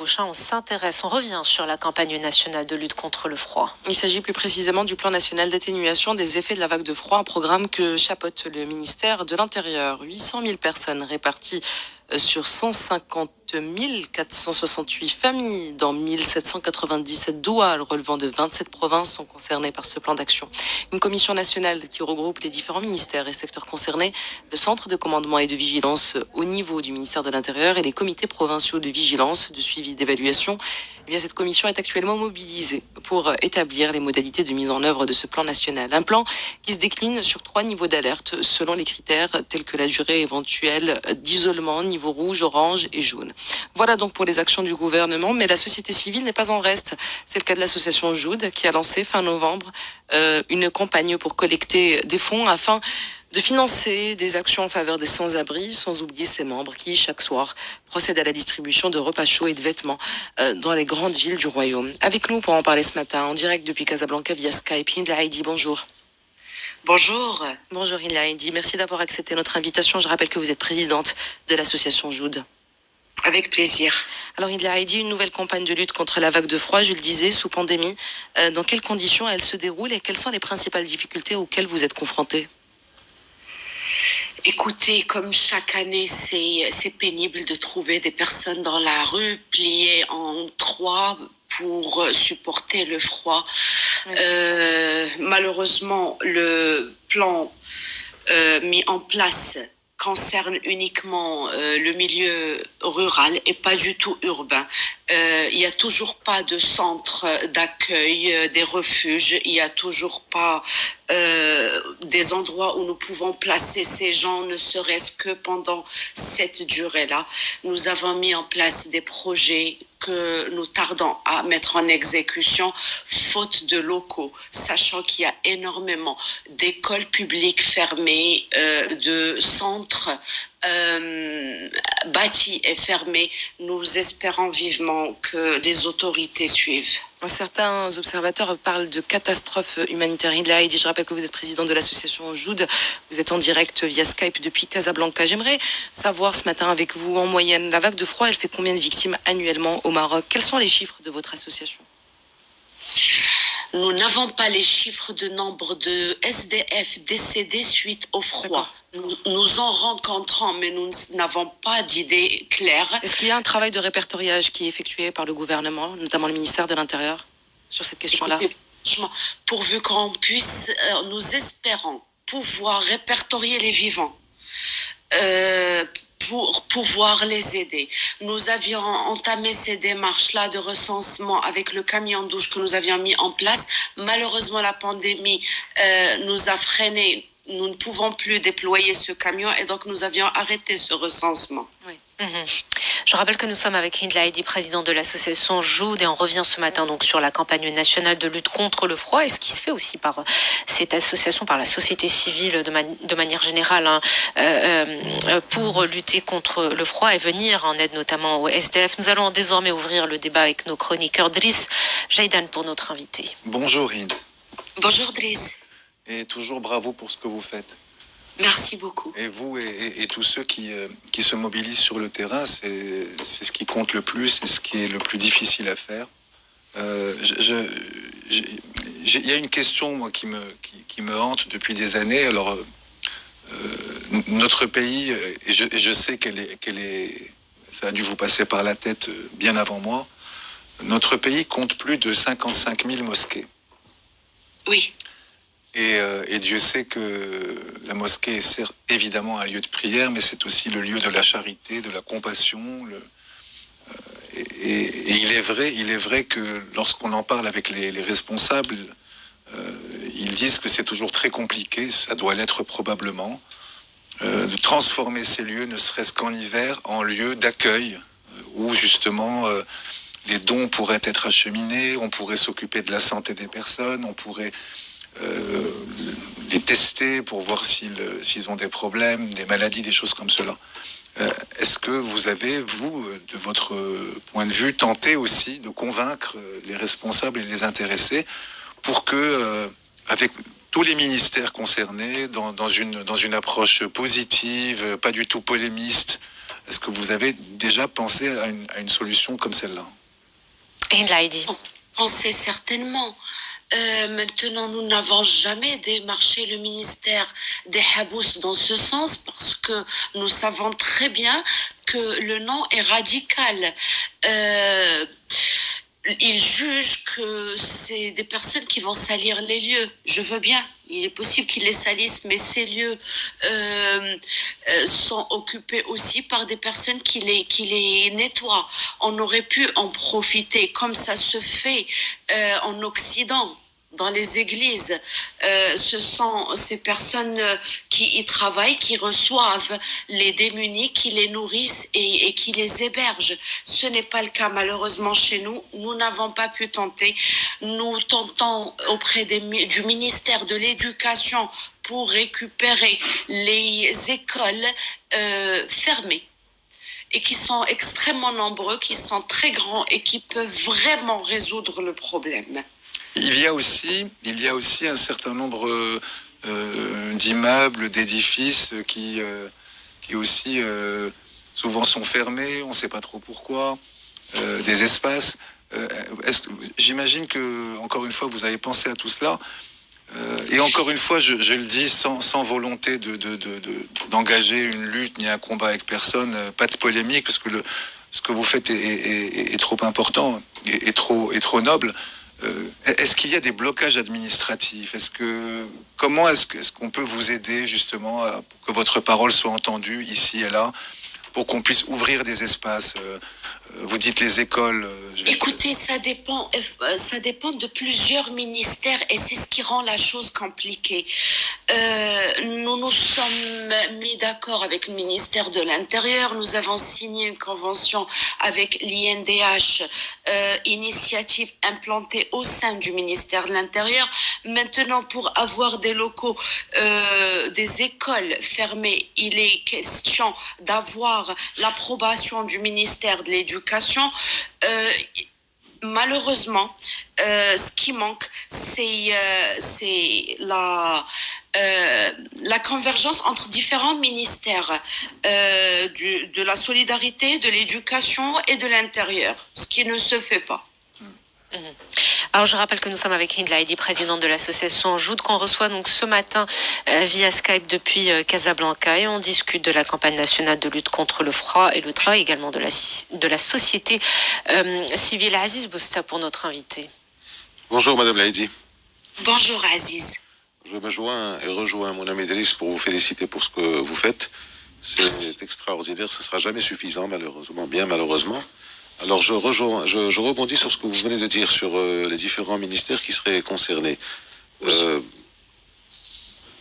prochain, on revient sur la campagne nationale de lutte contre le froid. Il s'agit plus précisément du plan national d'atténuation des effets de la vague de froid, un programme que chapeaute le ministère de l'Intérieur. 800 000 personnes réparties sur 150 468 familles dans 1797 douars relevant de 27 provinces sont concernées par ce plan d'action. Une commission nationale qui regroupe les différents ministères et secteurs concernés, le centre de commandement et de vigilance au niveau du ministère de l'Intérieur et les comités provinciaux de vigilance, de suivi, d'évaluation. Eh bien, cette commission est actuellement mobilisée pour établir les modalités de mise en œuvre de ce plan national. Un plan qui se décline sur 3 niveaux d'alerte selon les critères tels que la durée éventuelle d'isolement, niveau rouge, orange et jaune. Voilà donc pour les actions du gouvernement, mais la société civile n'est pas en reste. C'est le cas de l'association Joud qui a lancé fin novembre une campagne pour collecter des fonds afin de financer des actions en faveur des sans-abri, sans oublier ses membres qui, chaque soir, procèdent à la distribution de repas chauds et de vêtements dans les grandes villes du royaume. Avec nous pour en parler ce matin, en direct depuis Casablanca via Skype, Hinda Heidi, bonjour. Bonjour. Bonjour Hinda Heidi, merci d'avoir accepté notre invitation. Je rappelle que vous êtes présidente de l'association Joud. Avec plaisir. Alors Hinda Heidi, une nouvelle campagne de lutte contre la vague de froid, je le disais, sous pandémie. Dans quelles conditions elle se déroule et quelles sont les principales difficultés auxquelles vous êtes confrontés ? Écoutez, comme chaque année, c'est pénible de trouver des personnes dans la rue pliées en 3 pour supporter le froid. Oui. Malheureusement, le plan mis en place concerne uniquement le milieu rural et pas du tout urbain. Il n'y a toujours pas de centre d'accueil, des refuges, il n'y a toujours pas des endroits où nous pouvons placer ces gens, ne serait-ce que pendant cette durée-là. Nous avons mis en place des projets que nous tardons à mettre en exécution, faute de locaux, sachant qu'il y a énormément d'écoles publiques fermées, de centres bâtis et fermés. Nous espérons vivement que les autorités suivent. Certains observateurs parlent de catastrophe humanitaire. Hinda Heidi, je rappelle que vous êtes présidente de l'association Joud. Vous êtes en direct via Skype depuis Casablanca. J'aimerais savoir ce matin avec vous, en moyenne, la vague de froid, elle fait combien de victimes annuellement au Maroc ? Quels sont les chiffres de votre association ? Nous n'avons pas les chiffres de nombre de SDF décédés suite au froid. Nous en rencontrons, mais nous n'avons pas d'idée claire. Est-ce qu'il y a un travail de répertoriage qui est effectué par le gouvernement, notamment le ministère de l'Intérieur, sur cette question-là ? Pourvu qu'on puisse, nous espérons pouvoir répertorier les vivants. Pour pouvoir les aider. Nous avions entamé ces démarches-là de recensement avec le camion douche que nous avions mis en place. Malheureusement, la pandémie nous a freinés. Nous ne pouvons plus déployer ce camion et donc nous avions arrêté ce recensement. Oui. Je rappelle que nous sommes avec Hinda Heidi, présidente de l'association Joud, et on revient ce matin donc sur la campagne nationale de lutte contre le froid et ce qui se fait aussi par cette association, par la société civile de manière générale pour lutter contre le froid et venir en aide notamment au SDF. Nous allons désormais ouvrir le débat avec nos chroniqueurs. Driss Jaidan pour notre invité. Bonjour Hind. Bonjour Driss. Et toujours bravo pour ce que vous faites. Merci beaucoup. Et vous et tous ceux qui se mobilisent sur le terrain, c'est ce qui compte le plus, c'est ce qui est le plus difficile à faire. Il y a une question moi, qui me hante depuis des années. Alors, notre pays, et je sais qu'elle est, ça a dû vous passer par la tête bien avant moi, notre pays compte plus de 55 000 mosquées. Oui. Et Dieu sait que la mosquée est évidemment un lieu de prière, mais c'est aussi le lieu de la charité, de la compassion. Et il est vrai que lorsqu'on en parle avec les responsables, ils disent que c'est toujours très compliqué, ça doit l'être probablement, de transformer ces lieux, ne serait-ce qu'en hiver, en lieu d'accueil, où justement les dons pourraient être acheminés, on pourrait s'occuper de la santé des personnes, on pourrait les tester pour voir s'ils ont des problèmes, des maladies, des choses comme cela. Est-ce que vous avez, vous, de votre point de vue, tenté aussi de convaincre les responsables et les intéressés pour que, avec tous les ministères concernés, dans une approche positive, pas du tout polémiste, Est-ce que vous avez déjà pensé à une solution comme celle-là? Hind Laïdi. Pensez certainement. Maintenant, nous n'avons jamais démarché le ministère des Habous dans ce sens parce que nous savons très bien que le nom est radical. Ils jugent que c'est des personnes qui vont salir les lieux. Je veux bien, il est possible qu'ils les salissent, mais ces lieux sont occupés aussi par des personnes qui les nettoient. On aurait pu en profiter comme ça se fait en Occident. Dans les églises, ce sont ces personnes qui y travaillent, qui reçoivent les démunis, qui les nourrissent et qui les hébergent. Ce n'est pas le cas malheureusement chez nous. Nous n'avons pas pu tenter. Nous tentons auprès du ministère de l'Éducation pour récupérer les écoles fermées et qui sont extrêmement nombreux, qui sont très grands et qui peuvent vraiment résoudre le problème. Il y a aussi un certain nombre d'immeubles, d'édifices qui aussi souvent sont fermés, on ne sait pas trop pourquoi, des espaces. J'imagine que, encore une fois, vous avez pensé à tout cela. Et encore une fois, je le dis sans volonté d'engager une lutte ni un combat avec personne, pas de polémique, parce que ce que vous faites est trop important et trop noble. Est-ce qu'il y a des blocages administratifs? Comment est-ce qu'on peut vous aider justement pour que votre parole soit entendue ici et là, pour qu'on puisse ouvrir des espaces? Vous dites les écoles. Écoutez, ça dépend de plusieurs ministères et c'est ce qui rend la chose compliquée. Nous nous sommes mis d'accord avec le ministère de l'Intérieur. Nous avons signé une convention avec l'INDH, initiative implantée au sein du ministère de l'Intérieur. Maintenant, pour avoir des locaux, des écoles fermées, il est question d'avoir l'approbation du ministère de l'Éducation. Malheureusement, ce qui manque, c'est la convergence entre différents ministères de la solidarité, de l'éducation et de l'intérieur, ce qui ne se fait pas. Alors je rappelle que nous sommes avec Hind Laïdi, présidente de l'association Joud, qu'on reçoit donc ce matin via Skype depuis Casablanca, et on discute de la campagne nationale de lutte contre le froid et le travail également de la société civile. Aziz Bousta pour notre invité. Bonjour Madame Laïdi. Bonjour Aziz. Je me joins et rejoins mon ami Driss pour vous féliciter pour ce que vous faites. C'est extraordinaire, ce ne sera jamais suffisant malheureusement. Alors je rebondis sur ce que vous venez de dire sur les différents ministères qui seraient concernés.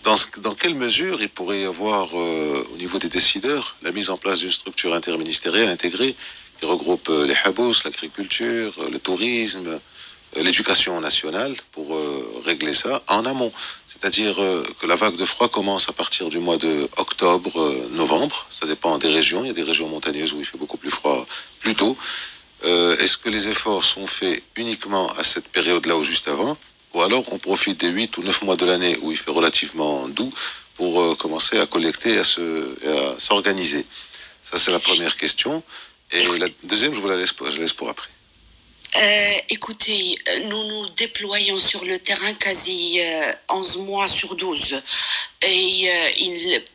Dans quelle mesure il pourrait y avoir au niveau des décideurs la mise en place d'une structure interministérielle intégrée qui regroupe les habous, l'agriculture, le tourisme, l'éducation nationale pour régler ça en amont. C'est-à-dire que la vague de froid commence à partir du mois de octobre, novembre. Ça dépend des régions. Il y a des régions montagneuses où il fait beaucoup plus froid plus tôt. Est-ce que les efforts sont faits uniquement à cette période-là ou juste avant? Ou alors on profite des 8 ou 9 mois de l'année où il fait relativement doux pour commencer à collecter et à s'organiser? Ça, c'est la première question. Et la deuxième, je laisse pour après. Écoutez, nous nous déployons sur le terrain quasi 11 mois sur 12. Et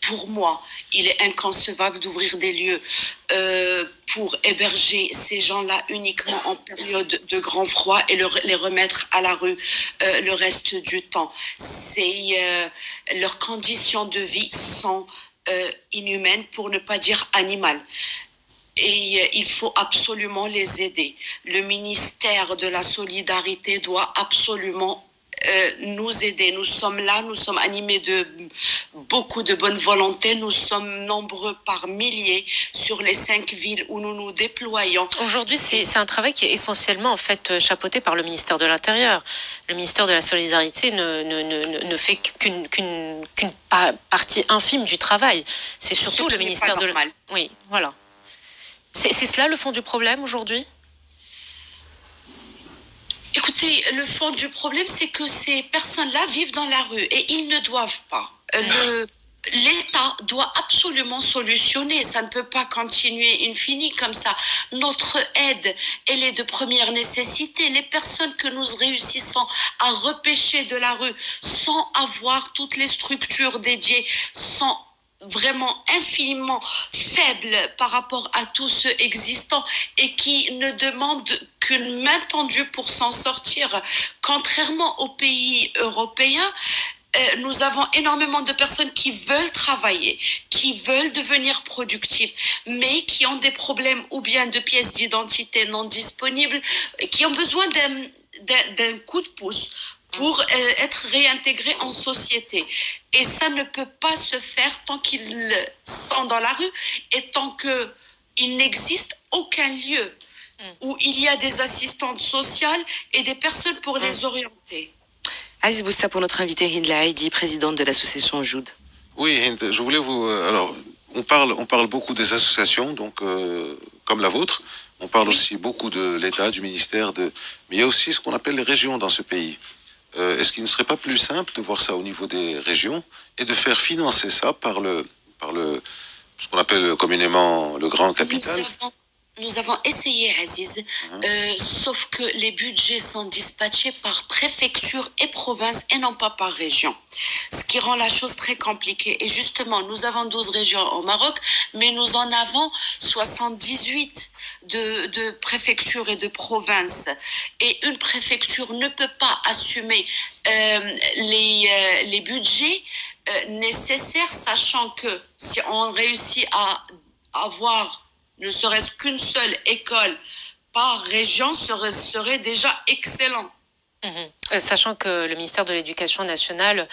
pour moi, il est inconcevable d'ouvrir des lieux pour héberger ces gens-là uniquement en période de grand froid et les remettre à la rue le reste du temps. Leurs conditions de vie sont inhumaines, pour ne pas dire animales. Et il faut absolument les aider. Le ministère de la Solidarité doit absolument nous aider. Nous sommes là, nous sommes animés de beaucoup de bonne volonté. Nous sommes nombreux par milliers sur les 5 villes où nous nous déployons. Aujourd'hui, c'est un travail qui est essentiellement en fait chapeauté par le ministère de l'Intérieur. Le ministère de la Solidarité ne fait qu'une partie infime du travail. C'est surtout le ministère de normal. Oui, voilà. C'est cela le fond du problème aujourd'hui? Écoutez, le fond du problème, c'est que ces personnes-là vivent dans la rue et ils ne doivent pas. l'État doit absolument solutionner. Ça ne peut pas continuer infini comme ça. Notre aide, elle est de première nécessité. Les personnes que nous réussissons à repêcher de la rue sans avoir toutes les structures dédiées, sont vraiment infiniment faibles par rapport à tous ceux existants et qui ne demandent qu'une main tendue pour s'en sortir. Contrairement aux pays européens, nous avons énormément de personnes qui veulent travailler, qui veulent devenir productives, mais qui ont des problèmes ou bien de pièces d'identité non disponibles, qui ont besoin d'un coup de pouce pour être réintégrés en société. Et ça ne peut pas se faire tant qu'ils sont dans la rue et tant qu'il n'existe aucun lieu où il y a des assistantes sociales et des personnes pour les orienter. Aziz Boussa pour notre invité Hind Laïdi, présidente de l'association Joud. Oui, Hind, je voulais vous... alors, on parle beaucoup des associations, donc comme la vôtre. On parle aussi beaucoup de l'État, du ministère, mais il y a aussi ce qu'on appelle les régions dans ce pays. Est-ce qu'il ne serait pas plus simple de voir ça au niveau des régions et de faire financer ça par ce qu'on appelle communément le grand capital? Nous avons essayé, Aziz, sauf que les budgets sont dispatchés par préfecture et province et non pas par région. Ce qui rend la chose très compliquée. Et justement, nous avons 12 régions au Maroc, mais nous en avons 78 de préfectures et de provinces. Et une préfecture ne peut pas assumer les budgets nécessaires, sachant que si on réussit à avoir ne serait-ce qu'une seule école par région serait déjà excellent. Sachant que le ministère de l'Éducation nationale,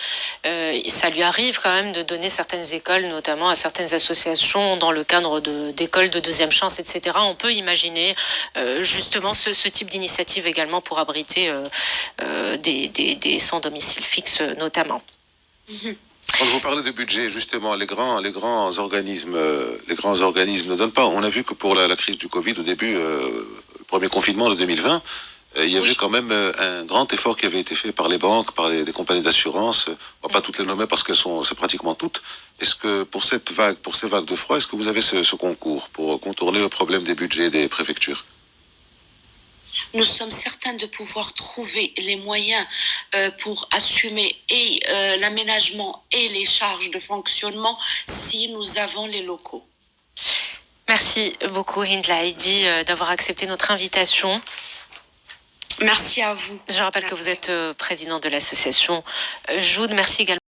ça lui arrive quand même de donner certaines écoles, notamment à certaines associations, dans le cadre d'écoles de deuxième chance, etc. On peut imaginer justement ce type d'initiative également pour abriter des sans domicile fixe notamment. Quand vous parlez de budget, justement, les grands organismes ne donnent pas. On a vu que pour la crise du Covid, au début, le premier confinement de 2020, il y avait quand même un grand effort qui avait été fait par les banques, par des compagnies d'assurance. On va pas toutes les nommer parce c'est pratiquement toutes. Est-ce que pour ces vagues de froid, est-ce que vous avez ce concours pour contourner le problème des budgets des préfectures? Nous sommes certains de pouvoir trouver les moyens pour assumer et l'aménagement et les charges de fonctionnement si nous avons les locaux. Merci beaucoup Hind Laïdi d'avoir accepté notre invitation. Merci à vous. Je rappelle que vous êtes président de l'association Joud. Merci également.